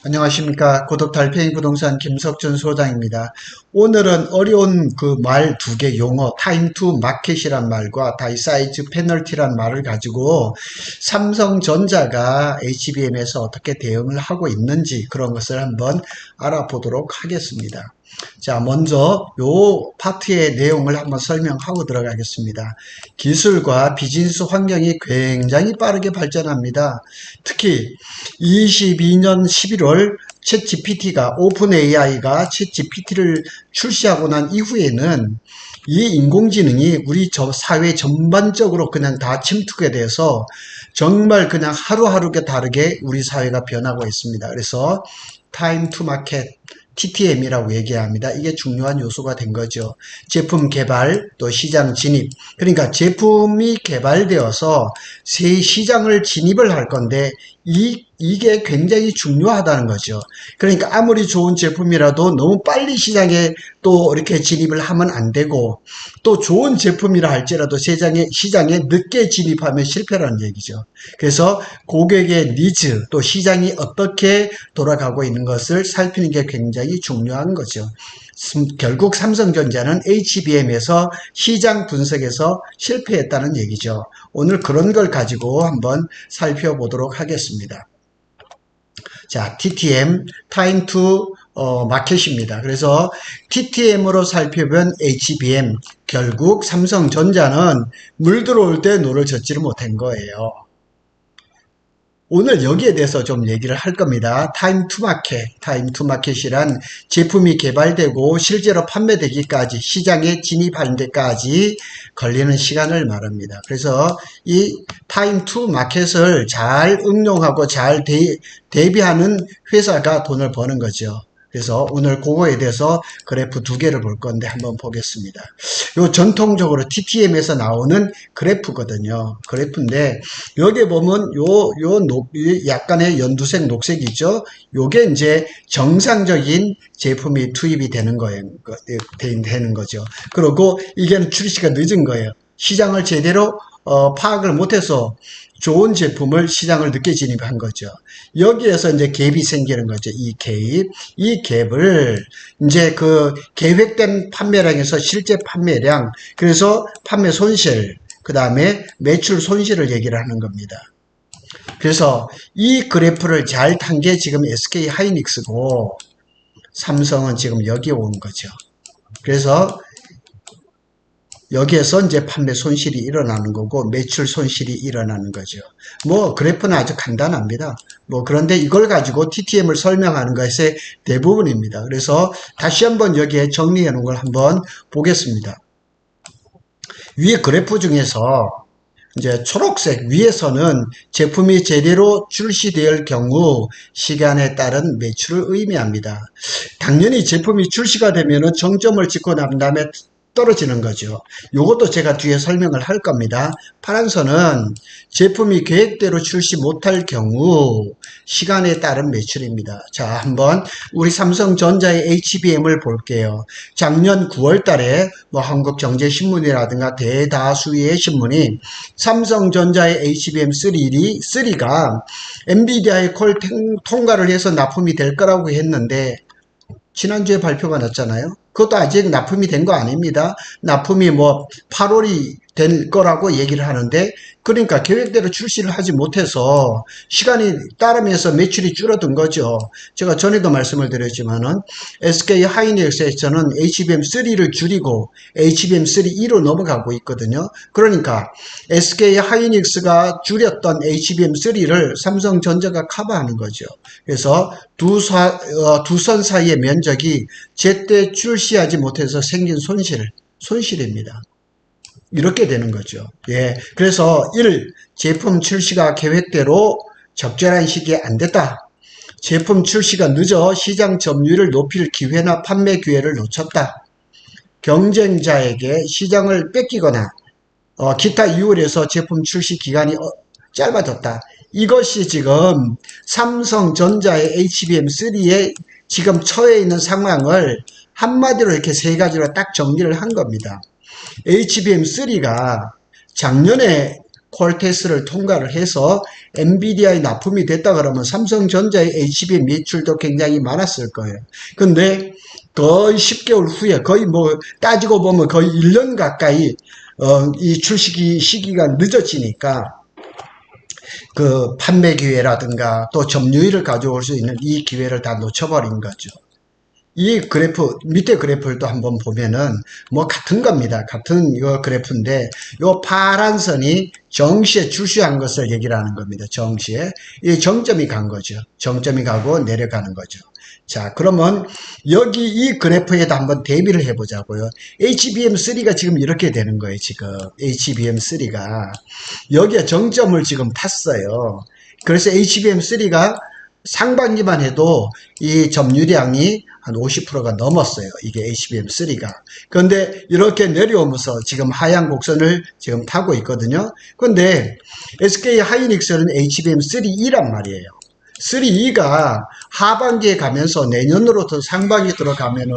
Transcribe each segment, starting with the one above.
안녕하십니까. 고독 달팽이 부동산 김석준 소장입니다. 오늘은 어려운 그 말 두 개 용어, 타임 투 마켓이란 말과 다이사이즈 페널티란 말을 가지고 삼성전자가 HBM에서 어떻게 대응을 하고 있는지 그런 것을 한번 알아보도록 하겠습니다. 자, 먼저 요 파트의 내용을 한번 설명하고 들어가겠습니다. 기술과 비즈니스 환경이 굉장히 빠르게 발전합니다. 특히 22년 11월 챗GPT가 오픈 AI가 챗GPT를 출시하고 난 이후에는 이 인공지능이 우리 사회 전반적으로 그냥 다 침투게 돼서 정말 그냥 하루하루가 다르게 우리 사회가 변하고 있습니다. 그래서 타임 투 마켓 TTM이라고 얘기합니다. 이게 중요한 요소가 된 거죠. 제품 개발, 또 시장 진입. 그러니까 제품이 개발되어서 새 시장을 진입을 할 건데 이게 굉장히 중요하다는 거죠. 그러니까 아무리 좋은 제품이라도 너무 빨리 시장에 또 이렇게 진입을 하면 안 되고, 또 좋은 제품이라 할지라도 시장에 늦게 진입하면 실패라는 얘기죠. 그래서 고객의 니즈, 또 시장이 어떻게 돌아가고 있는 것을 살피는 게 굉장히 중요한 거죠. 결국 삼성전자는 HBM에서 시장 분석에서 실패했다는 얘기죠. 오늘 그런 걸 가지고 한번 살펴보도록 하겠습니다. 자, TTM, Time to 마켓입니다. 그래서 TTM으로 살펴본 HBM, 결국 삼성전자는 물 들어올 때 노를 젓지를 못한 거예요. 오늘 여기에 대해서 좀 얘기를 할 겁니다. 타임 투 마켓, 타임 투 마켓이란 제품이 개발되고 실제로 판매되기까지, 시장에 진입하는 데까지 걸리는 시간을 말합니다. 그래서 이 타임 투 마켓을 잘 응용하고 잘 대비하는 회사가 돈을 버는 거죠. 그래서 오늘 그거에 대해서 그래프 두 개를 볼 건데 한번 보겠습니다. 요 전통적으로 TTM에서 나오는 그래프거든요. 그래프인데 여기 보면 약간의 연두색 녹색이죠. 요게 이제 정상적인 제품이 투입이 되는 거죠. 그리고 이게 출시가 늦은 거예요. 시장을 제대로 파악을 못해서 좋은 제품을 시장을 늦게 진입한 거죠. 여기에서 이제 갭이 생기는 거죠. 이 갭을 이제 그 계획된 판매량에서 실제 판매량, 그래서 판매 손실, 그 다음에 매출 손실을 얘기를 하는 겁니다. 그래서 이 그래프를 잘 탄 게 지금 SK 하이닉스고 삼성은 지금 여기에 온 거죠. 그래서 여기에서 이제 판매 손실이 일어나는 거고 매출 손실이 일어나는 거죠. 뭐 그래프는 아주 간단합니다. 그런데 이걸 가지고 TTM을 설명하는 것의 대부분입니다. 그래서 다시 한번 여기에 정리해 놓은 걸 한번 보겠습니다. 위에 그래프 중에서 이제 초록색 위에서는 제품이 제대로 출시될 경우 시간에 따른 매출을 의미합니다. 당연히 제품이 출시가 되면은 정점을 찍고 난 다음에 떨어지는 거죠. 이것도 제가 뒤에 설명을 할 겁니다. 파란 선은 제품이 계획대로 출시 못할 경우 시간에 따른 매출입니다. 자, 한번 우리 삼성전자의 HBM을 볼게요. 작년 9월 달에 한국경제신문이라든가 대다수의 신문이 삼성전자의 HBM3가 엔비디아의 콜 통과를 해서 납품이 될 거라고 했는데 지난주에 발표가 났잖아요. 그것도 아직 납품이 된 거 아닙니다. 납품이 8월이 될 거라고 얘기를 하는데, 그러니까 계획대로 출시를 하지 못해서 시간이 따르면서 매출이 줄어든 거죠. 제가 전에도 말씀을 드렸지만은 SK 하이닉스에서는 HBM3를 줄이고 HBM3E로 넘어가고 있거든요. 그러니까 SK 하이닉스가 줄였던 HBM3를 삼성전자가 커버하는 거죠. 그래서 두 선 사이의 면적이 제때 출시하지 못해서 생긴 손실입니다. 이렇게 되는 거죠. 예. 그래서 1. 제품 출시가 계획대로 적절한 시기에 안 됐다. 제품 출시가 늦어 시장 점유율을 높일 기회나 판매 기회를 놓쳤다. 경쟁자에게 시장을 뺏기거나 기타 이유로 해서 제품 출시 기간이 짧아졌다. 이것이 지금 삼성전자의 HBM3에 지금 처해 있는 상황을 한마디로 이렇게 세 가지로 딱 정리를 한 겁니다. HBM3가 작년에 콜 테스트를 통과를 해서 엔비디아에 납품이 됐다 그러면 삼성전자의 HBM 매출도 굉장히 많았을 거예요. 근데 거의 10개월 후에 거의 뭐 따지고 보면 거의 1년 가까이 이 출시 시기가 늦어지니까 그 판매 기회라든가 또 점유율을 가져올 수 있는 이 기회를 다 놓쳐버린 거죠. 이 그래프, 밑에 그래프를 또 한번 보면은 뭐 같은 겁니다. 같은 이거 그래프인데 요 파란 선이 정시에 출시한 것을 얘기를 하는 겁니다. 정시에. 이 정점이 간 거죠. 정점이 가고 내려가는 거죠. 자, 그러면 여기 이 그래프에다 한번 대비를 해보자고요. HBM3가 지금 이렇게 되는 거예요. 지금 HBM3가 여기에 정점을 지금 탔어요. 그래서 HBM3가 상반기만 해도 이 점유량이 한 50%가 넘었어요. 이게 HBM3가. 그런데 이렇게 내려오면서 지금 하향 곡선을 지금 타고 있거든요. 그런데 SK 하이닉스는 HBM3E란 말이에요. 3E가 하반기에 가면서 내년으로부터 상반기 들어가면은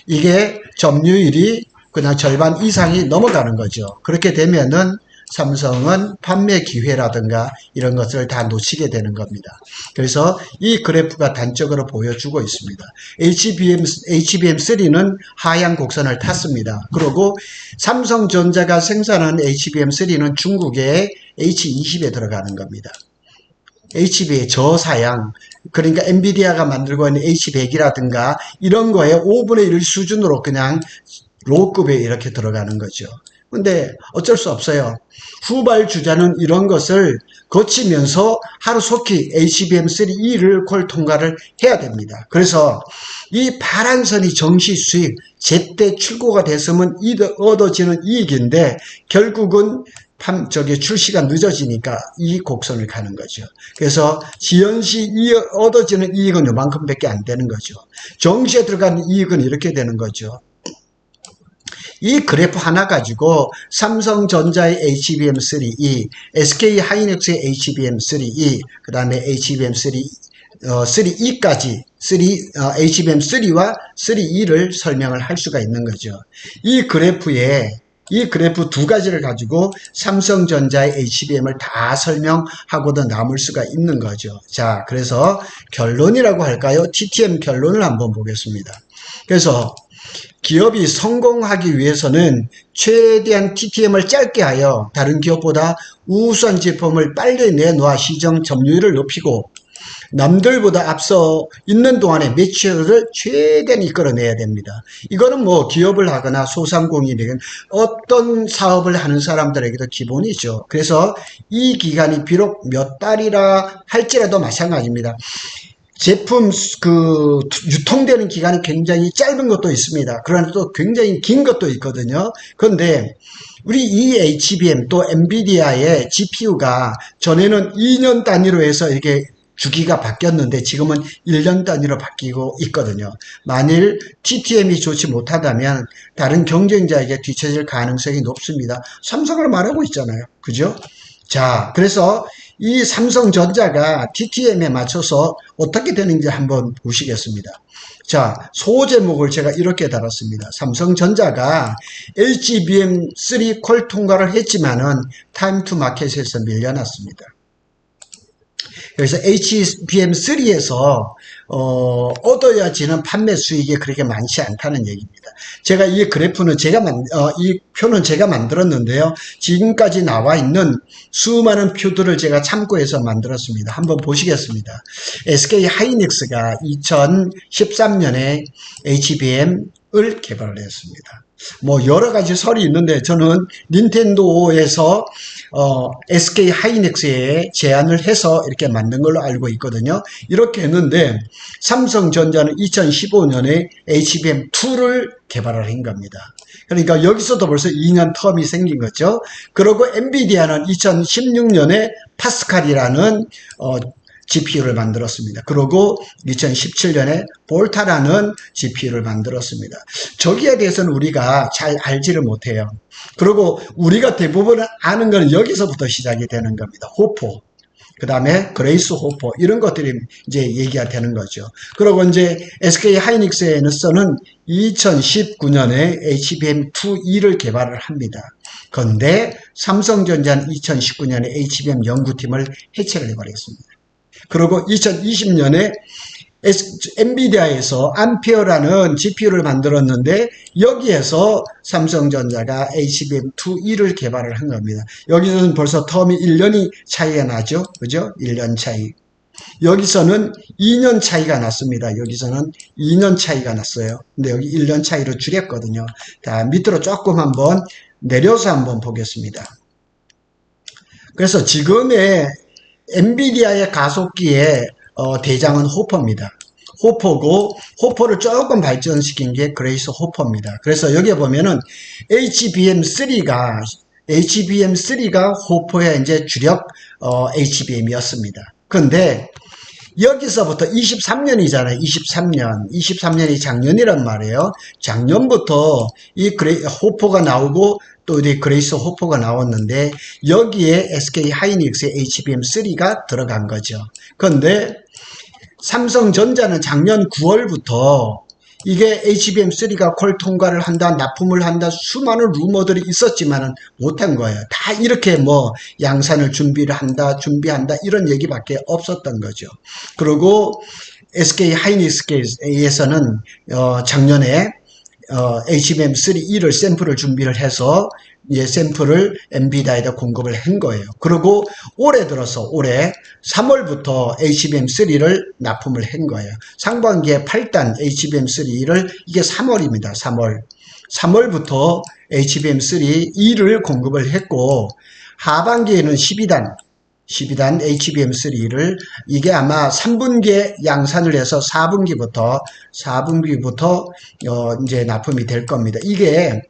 이게 점유율이 그냥 절반 이상이 넘어가는 거죠. 그렇게 되면은 삼성은 판매 기회라든가 이런 것을 다 놓치게 되는 겁니다. 그래서 이 그래프가 단적으로 보여주고 있습니다. HBM3는 하향 곡선을 탔습니다. 그리고 삼성전자가 생산한 HBM3는 중국의 H20에 들어가는 겁니다. HB의 저사양, 그러니까 엔비디아가 만들고 있는 H100이라든가 이런 거에 5분의 1 수준으로 그냥 로급에 이렇게 들어가는 거죠. 근데 어쩔 수 없어요. 후발 주자는 이런 것을 거치면서 하루속히 HBM3E를 콜 통과를 해야 됩니다. 그래서 이 파란 선이 정시 수익, 제때 출고가 됐으면 얻어지는 이익인데 결국은 출시가 늦어지니까 이 곡선을 가는 거죠. 그래서 지연시 얻어지는 이익은 요만큼밖에 안 되는 거죠. 정시에 들어가는 이익은 이렇게 되는 거죠. 이 그래프 하나 가지고 삼성전자의 HBM3E, SK 하이닉스의 HBM3E, 그 다음에 HBM3E까지 HBM3와 3E를 설명을 할 수가 있는 거죠. 이 그래프 두 가지를 가지고 삼성전자의 HBM을 다 설명하고도 남을 수가 있는 거죠. 자, 그래서 결론이라고 할까요? TTM 결론을 한번 보겠습니다. 그래서 기업이 성공하기 위해서는 최대한 TTM을 짧게 하여 다른 기업보다 우수한 제품을 빨리 내놓아 시장 점유율을 높이고 남들보다 앞서 있는 동안에 매출을 최대한 이끌어내야 됩니다. 이거는 뭐 기업을 하거나 소상공인에게 어떤 사업을 하는 사람들에게도 기본이죠. 그래서 이 기간이 비록 몇 달이라 할지라도 마찬가지입니다. 제품 유통되는 기간이 굉장히 짧은 것도 있습니다. 그러나 또 굉장히 긴 것도 있거든요. 그런데 우리 이 HBM 또 엔비디아의 GPU가 전에는 2년 단위로 해서 이렇게 주기가 바뀌었는데 지금은 1년 단위로 바뀌고 있거든요. 만일 TTM이 좋지 못하다면 다른 경쟁자에게 뒤처질 가능성이 높습니다. 삼성을 말하고 있잖아요. 그죠? 자, 그래서 이 삼성전자가 TTM에 맞춰서 어떻게 되는지 한번 보시겠습니다. 자, 소제목을 제가 이렇게 달았습니다. 삼성전자가 HBM3 콜 통과를 했지만은 타임 투 마켓에서 밀려났습니다. 그래서 HBM3에서 얻어야지는 판매 수익이 그렇게 많지 않다는 얘기입니다. 제가 이 그래프는 이 표는 제가 만들었는데요. 지금까지 나와 있는 수많은 표들을 제가 참고해서 만들었습니다. 한번 보시겠습니다. SK 하이닉스가 2013년에 HBM을 개발을 했습니다. 뭐 여러 가지 설이 있는데 저는 닌텐도에서 SK 하이닉스에 제안을 해서 이렇게 만든 걸로 알고 있거든요. 이렇게 했는데 삼성전자는 2015년에 HBM2를 개발을 한 겁니다. 그러니까 여기서도 벌써 2년 텀이 생긴 거죠. 그리고 엔비디아는 2016년에 파스칼이라는 GPU를 만들었습니다. 그리고 2017년에 볼타라는 GPU를 만들었습니다. 저기에 대해서는 우리가 잘 알지를 못해요. 그리고 우리가 대부분 아는 건 여기서부터 시작이 되는 겁니다. 호포. 그 다음에 그레이스 호퍼 이런 것들이 이제 얘기가 되는 거죠. 그리고 이제 SK 하이닉스에서는 2019년에 HBM2E를 개발을 합니다. 그런데 삼성전자는 2019년에 HBM 연구팀을 해체를 해버렸습니다. 그리고 2020년에 엔비디아에서 암페어라는 GPU를 만들었는데 여기에서 삼성전자가 HBM2E를 개발을 한 겁니다. 여기서는 벌써 텀이 1년이 차이가 나죠. 그죠? 1년 차이. 여기서는 2년 차이가 났습니다. 여기서는 2년 차이가 났어요. 근데 여기 1년 차이로 줄였거든요. 자, 밑으로 조금 한번 내려서 한번 보겠습니다. 그래서 지금의 엔비디아의 가속기의 대장은 호퍼입니다. 호퍼고 호퍼를 조금 발전시킨 게 그레이스 호퍼입니다. 그래서 여기에 보면은 HBM3가 호퍼의 이제 주력 HBM이었습니다. 근데 여기서부터 23년이잖아요. 23년이 작년이란 말이에요. 작년부터 이 호퍼가 나오고 또 이 그레이스 호퍼가 나왔는데 여기에 SK 하이닉스의 HBM3가 들어간 거죠. 그런데 삼성전자는 작년 9월부터 이게 HBM3가 콜 통과를 한다, 납품을 한다, 수많은 루머들이 있었지만은 못한 거예요. 다 이렇게 뭐 양산을 준비한다, 이런 얘기밖에 없었던 거죠. 그리고 SK 하이닉스에서는 작년에 HBM3E를 샘플을 준비를 해서 샘플을 엔비디아에다 공급을 한 거예요. 그리고 올해 들어서 올해 3월부터 HBM3를 납품을 한 거예요. 상반기에 8단 HBM3를 이게 3월입니다. 3월부터 HBM3E를 공급을 했고 하반기에는 12단 HBM3를 이게 아마 3분기에 양산을 해서 4분기부터 이제 납품이 될 겁니다. 이게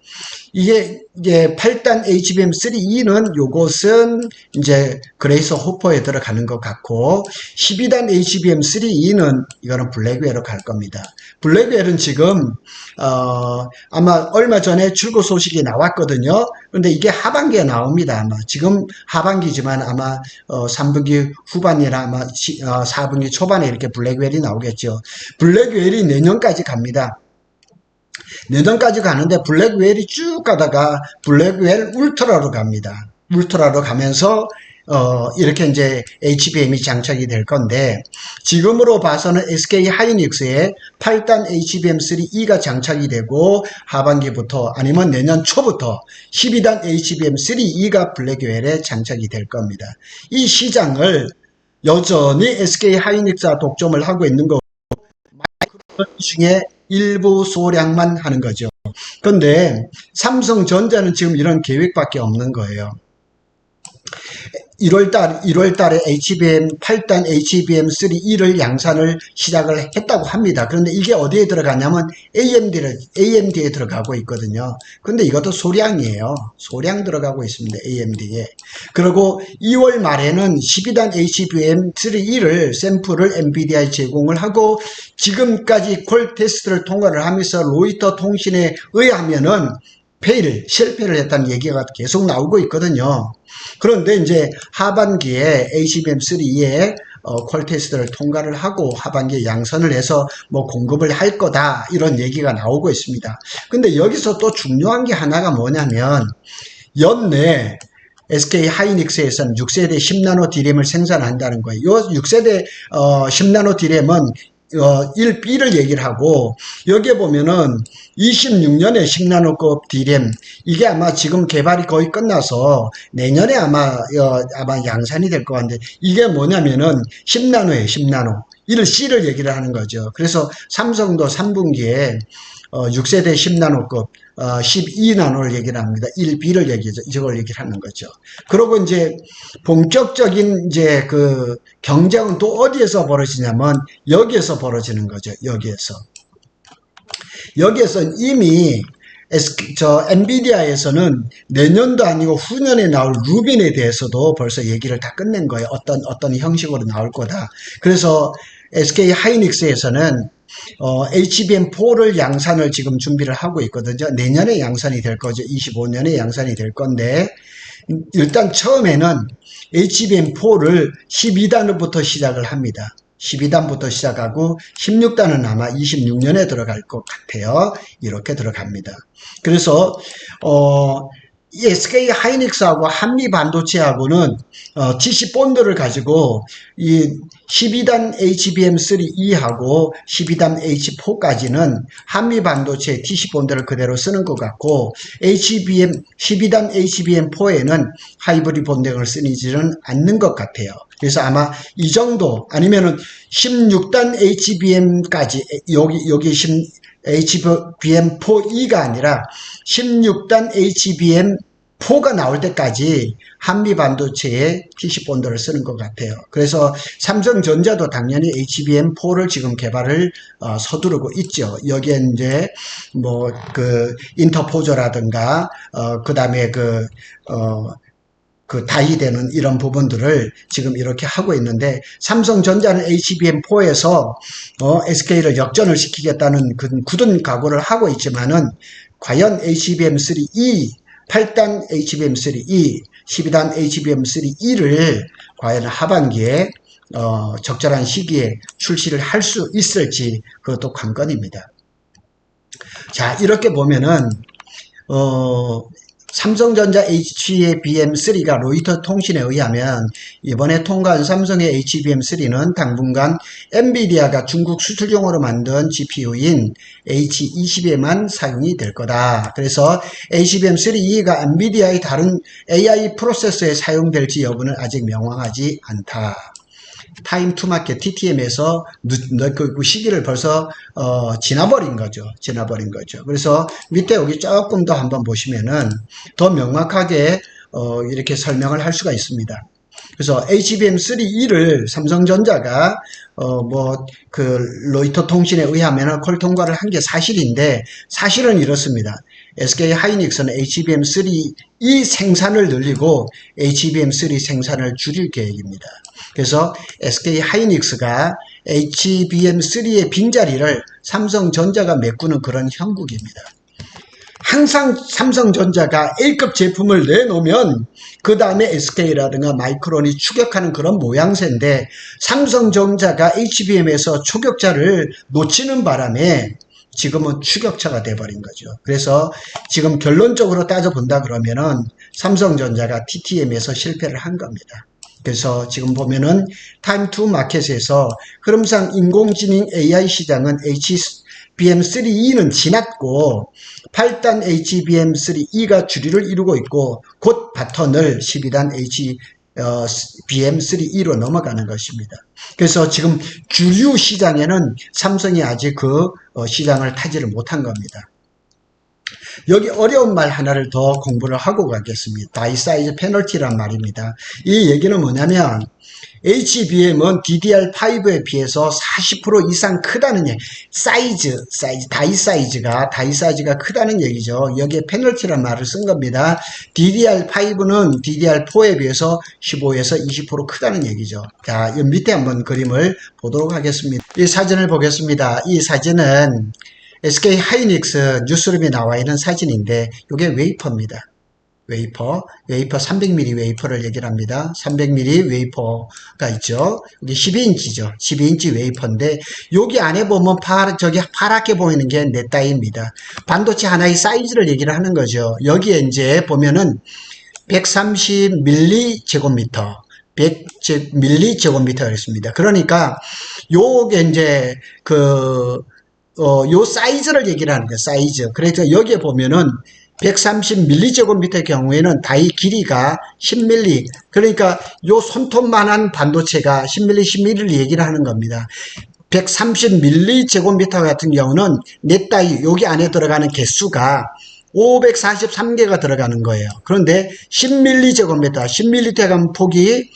이제 8단 HBM3E는 요것은 이제 그레이스 호퍼에 들어가는 것 같고 12단 HBM3E는 이거는 블랙웰로 갈 겁니다. 블랙웰은 지금 아마 얼마 전에 출고 소식이 나왔거든요. 근데 이게 하반기에 나옵니다. 아마 지금 하반기지만 아마 3분기 후반이나 아마 4분기 초반에 이렇게 블랙웰이 나오겠죠. 블랙웰이 내년까지 갑니다. 내년까지 가는데 블랙웰이 쭉 가다가 블랙웰 울트라로 갑니다. 울트라로 가면서 이렇게 이제 HBM이 장착이 될 건데 지금으로 봐서는 SK 하이닉스에 8단 HBM3E가 장착이 되고 하반기부터 아니면 내년 초부터 12단 HBM3E가 블랙웰에 장착이 될 겁니다. 이 시장을 여전히 SK 하이닉스가 독점을 하고 있는 거고 마이크론 중에 일부 소량만 하는 거죠. 그런데 삼성전자는 지금 이런 계획밖에 없는 거예요. 1월달에8단 HBM3E를 양산을 시작을 했다고 합니다. 그런데 이게 어디에 들어가냐면 AMD에 들어가고 있거든요. 근데 이것도 소량이에요. 소량 들어가고 있습니다. AMD에. 그리고 2월 말에는 12단 HBM3E를 샘플을 엔비디아에 제공을 하고 지금까지 콜 테스트를 통과를 하면서 로이터 통신에 의하면은 실패를 했다는 얘기가 계속 나오고 있거든요. 그런데 이제 하반기에 HBM3에 콜 테스트를 통과를 하고 하반기에 양선을 해서 뭐 공급을 할 거다 이런 얘기가 나오고 있습니다. 근데 여기서 또 중요한 게 하나가 뭐냐면 연내 SK 하이닉스에서는 6세대 10나노 D램을 생산한다는 거예요. 요 6세대 10나노 D램은 1B를 얘기를 하고 여기에 보면은 26년에 10나노급 D램 이게 아마 지금 개발이 거의 끝나서 내년에 아마 양산이 될 것 같은데 이게 뭐냐면은 10나노예요. 10나노 1C를 얘기를 하는 거죠. 그래서 삼성도 3분기에 6세대 10나노급 12나노를 얘기를 합니다. 1B를 이걸 얘기를 하는 거죠. 그리고 이제 본격적인 이제 그 경쟁은 또 어디에서 벌어지냐면 여기에서 벌어지는 거죠. 여기에서 이미 엔비디아에서는 내년도 아니고 후년에 나올 루빈에 대해서도 벌써 얘기를 다 끝낸 거예요. 어떤 형식으로 나올 거다. 그래서 SK 하이닉스에서는 HBM4를 양산을 지금 준비를 하고 있거든요. 내년에 양산이 될 거죠. 25년에 양산이 될 건데 일단 처음에는 HBM4를 12단부터 시작을 합니다. 12단부터 시작하고 16단은 아마 26년에 들어갈 것 같아요. 이렇게 들어갑니다. 그래서 이 SK 하이닉스하고 한미 반도체하고는 TC 본드를 가지고 이 12단 HBM3E하고 12단 H4까지는 한미 반도체 TC 본드를 그대로 쓰는 것 같고 12단 HBM4에는 하이브리드 본드를 쓰지는 않는 것 같아요. 그래서 아마 이 정도 아니면은 16단 HBM까지 여기 HBM4E가 아니라 16단 HBM4가 나올 때까지 한미 반도체에 PC 본드를 쓰는 것 같아요. 그래서 삼성전자도 당연히 HBM4를 지금 개발을 서두르고 있죠. 여기에 이제 뭐 그 인터포저라든가 그다음에 그 다이되는 이런 부분들을 지금 이렇게 하고 있는데 삼성전자는 HBM4에서 SK를 역전을 시키겠다는 그 굳은 각오를 하고 있지만은 과연 HBM3E, 8단 HBM3E, 12단 HBM3E를 과연 하반기에 적절한 시기에 출시를 할 수 있을지 그것도 관건입니다. 자, 이렇게 보면은 삼성전자 HBM3가 로이터 통신에 의하면 이번에 통과한 삼성의 HBM3는 당분간 엔비디아가 중국 수출용으로 만든 GPU인 H20에만 사용이 될 거다. 그래서 HBM3E가 엔비디아의 다른 AI 프로세서에 사용될지 여부는 아직 명확하지 않다. 타임 투 마켓 TTM에서 그 시기를 벌써 지나버린 거죠. 그래서 밑에 여기 조금 더 한번 보시면은 더 명확하게 이렇게 설명을 할 수가 있습니다. 그래서 HBM3E를 삼성전자가 로이터 통신에 의하면 콜 통과를 한 게 사실인데 사실은 이렇습니다. SK 하이닉스는 HBM3E 생산을 늘리고 HBM3 생산을 줄일 계획입니다. 그래서 SK 하이닉스가 HBM3의 빈자리를 삼성전자가 메꾸는 그런 형국입니다. 항상 삼성전자가 A급 제품을 내놓으면 그 다음에 SK라든가 마이크론이 추격하는 그런 모양새인데 삼성전자가 HBM에서 초격자를 놓치는 바람에 지금은 추격차가 돼버린 거죠. 그래서 지금 결론적으로 따져본다 그러면은 삼성전자가 TTM에서 실패를 한 겁니다. 그래서 지금 보면은 타임 투 마켓에서 흐름상 인공지능 AI 시장은 HBM3E는 지났고 8단 HBM3E가 주류를 이루고 있고 곧 바턴을 12단 HBM3E로 넘어가는 것입니다. 그래서 지금 주류 시장에는 삼성이 아직 그 시장을 타지를 못한 겁니다. 여기 어려운 말 하나를 더 공부를 하고 가겠습니다. 다이 사이즈 페널티란 말입니다. 이 얘기는 뭐냐면 HBM은 DDR5에 비해서 40% 이상 크다는 얘기. 다이 사이즈가 크다는 얘기죠. 여기에 페널티란 말을 쓴 겁니다. DDR5는 DDR4에 비해서 15에서 20% 크다는 얘기죠. 자, 이 밑에 한번 그림을 보도록 하겠습니다. 이 사진을 보겠습니다. 이 사진은 SK 하이닉스 뉴스룸에 나와 있는 사진인데 이게 웨이퍼입니다. 웨이퍼 300mm 웨이퍼를 얘기를 합니다. 300mm 웨이퍼가 있죠. 여기 12인치죠. 12인치 웨이퍼인데 여기 안에 보면 저기 파랗게 보이는 게 넷다이입니다. 반도체 하나의 사이즈를 얘기를 하는 거죠. 여기에 이제 보면은 130mm 제곱미터 100mm 제곱미터가 있습니다. 그러니까 요게 이제 요 사이즈를 얘기를 하는 거예요. 사이즈. 그래서 여기에 보면은 130ml제곱미터의 경우에는 다이 길이가 10mm. 그러니까 요 손톱만한 반도체가 10mm, 10mm를 얘기를 하는 겁니다. 130ml제곱미터 같은 경우는 넷다이 여기 안에 들어가는 개수가 543개가 들어가는 거예요. 그런데 10ml제곱미터, 10ml에 가면 폭이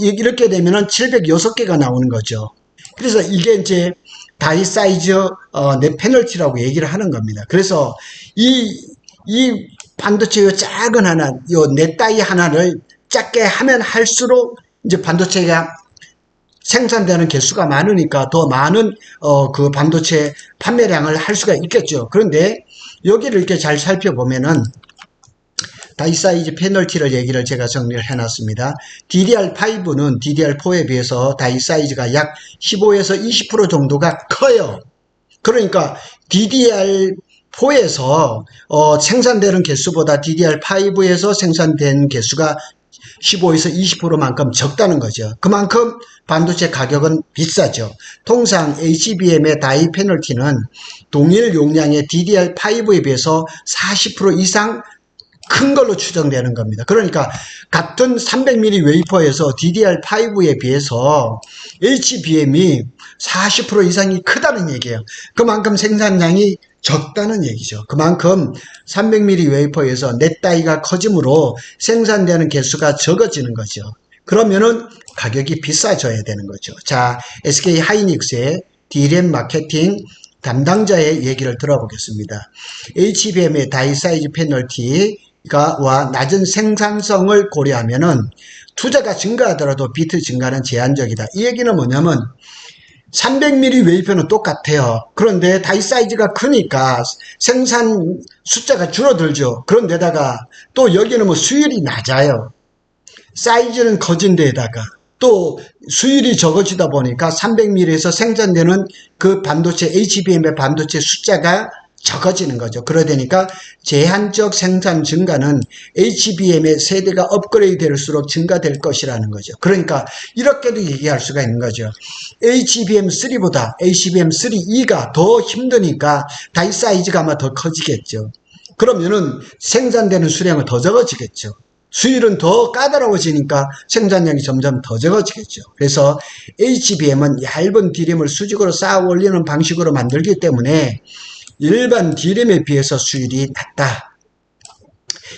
이렇게 되면은 706개가 나오는 거죠. 그래서 이게 이제 다이 사이즈 넷 페널티라고 얘기를 하는 겁니다. 그래서 이 반도체 요 작은 하나, 요 넷다이 하나를 작게 하면 할수록 이제 반도체가 생산되는 개수가 많으니까 더 많은 그 반도체 판매량을 할 수가 있겠죠. 그런데 여기를 이렇게 잘 살펴보면은 다이 사이즈 페널티를 얘기를 제가 정리를 해놨습니다. DDR5는 DDR4에 비해서 다이 사이즈가 약 15에서 20% 정도가 커요. 그러니까 DDR4에서 생산되는 개수보다 DDR5에서 생산된 개수가 15에서 20%만큼 적다는 거죠. 그만큼 반도체 가격은 비싸죠. 통상 HBM의 다이 페널티는 동일 용량의 DDR5에 비해서 40% 이상 큰 걸로 추정되는 겁니다. 그러니까 같은 300mm 웨이퍼에서 DDR5에 비해서 HBM이 40% 이상이 크다는 얘기예요. 그만큼 생산량이 적다는 얘기죠. 그만큼 300mm 웨이퍼에서 넷 다이가 커지므로 생산되는 개수가 적어지는 거죠. 그러면은 가격이 비싸져야 되는 거죠. 자, SK 하이닉스의 D램 마케팅 담당자의 얘기를 들어보겠습니다. HBM의 다이 사이즈 페널티와 낮은 생산성을 고려하면은 투자가 증가하더라도 비트 증가는 제한적이다. 이 얘기는 뭐냐면 300mm 웨이퍼는 똑같아요. 그런데 다이 사이즈가 크니까 생산 숫자가 줄어들죠. 그런데다가 또 여기는 뭐 수율이 낮아요. 사이즈는 커진 데에다가 또 수율이 적어지다 보니까 300mm에서 생산되는 그 반도체 HBM의 반도체 숫자가 적어지는 거죠. 그러다니까 제한적 생산 증가는 HBM의 세대가 업그레이드 될수록 증가될 것이라는 거죠. 그러니까 이렇게도 얘기할 수가 있는 거죠. HBM3보다 HBM3E가 더 힘드니까 다이 사이즈가 아마 더 커지겠죠. 그러면은 생산되는 수량은 더 적어지겠죠. 수율은 더 까다로워지니까 생산량이 점점 더 적어지겠죠. 그래서 HBM은 얇은 D램을 수직으로 쌓아 올리는 방식으로 만들기 때문에 일반 D램에 비해서 수율이 낮다.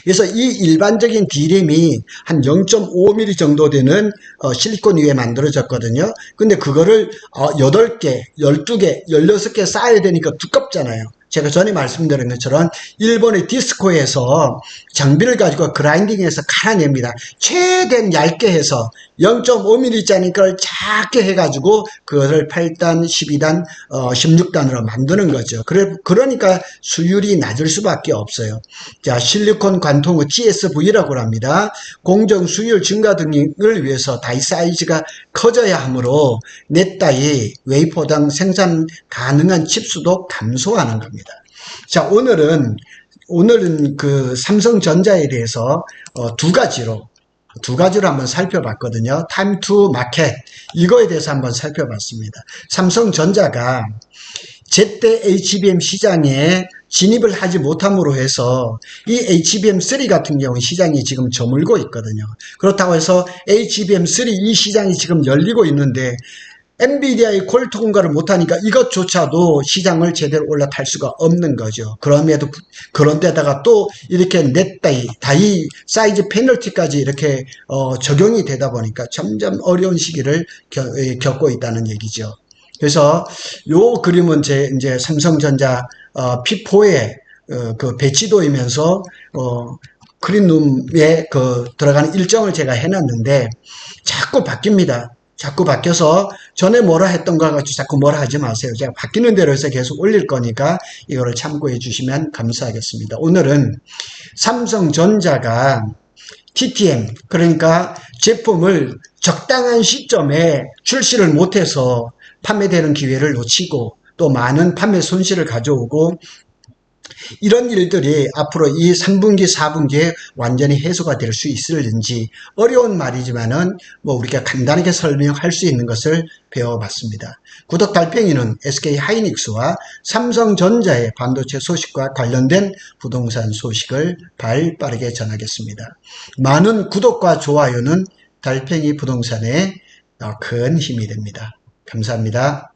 그래서 이 일반적인 D램이 한 0.5mm 정도 되는 실리콘 위에 만들어졌거든요. 근데 그거를 8개, 12개, 16개 쌓아야 되니까 두껍잖아요. 제가 전에 말씀드린 것처럼 일본의 디스코에서 장비를 가지고 그라인딩해서 갈아냅니다. 최대한 얇게 해서 0.5mm 걸 작게 해가지고 그것을 8단, 12단, 16단으로 만드는 거죠. 그러니까 수율이 낮을 수밖에 없어요. 자, 실리콘 관통의 TSV라고 합니다. 공정 수율 증가 등을 위해서 다이 사이즈가 커져야 하므로 넷 다이 웨이퍼당 생산 가능한 칩수도 감소하는 겁니다. 자, 오늘은 그 삼성전자에 대해서 두 가지로 한번 살펴봤거든요. 타임 투 마켓 이거에 대해서 한번 살펴봤습니다. 삼성전자가 제때 HBM 시장에 진입을 하지 못함으로 해서 이 HBM3 같은 경우 시장이 지금 저물고 있거든요. 그렇다고 해서 HBM3 이 시장이 지금 열리고 있는데 엔비디아의 퀄통과를 못하니까 이것조차도 시장을 제대로 올라탈 수가 없는 거죠. 그런데다가 또 이렇게 넷 다이 사이즈 페널티까지 이렇게 적용이 되다 보니까 점점 어려운 시기를 겪고 있다는 얘기죠. 그래서 요 그림은 이제 삼성전자 P4의 그 배치도이면서 클린룸에 들어가는 일정을 제가 해놨는데 자꾸 바뀝니다. 자꾸 바뀌어서 전에 뭐라 했던 거 가지고 자꾸 뭐라 하지 마세요. 제가 바뀌는 대로 해서 계속 올릴 거니까 이거를 참고해 주시면 감사하겠습니다. 오늘은 삼성전자가 TTM 그러니까 제품을 적당한 시점에 출시를 못해서 판매되는 기회를 놓치고 또 많은 판매 손실을 가져오고 이런 일들이 앞으로 이 3분기, 4분기에 완전히 해소가 될 수 있을는지 어려운 말이지만은 우리가 간단하게 설명할 수 있는 것을 배워봤습니다. 구독 달팽이는 SK 하이닉스와 삼성전자의 반도체 소식과 관련된 부동산 소식을 발빠르게 전하겠습니다. 많은 구독과 좋아요는 달팽이 부동산에 큰 힘이 됩니다. 감사합니다.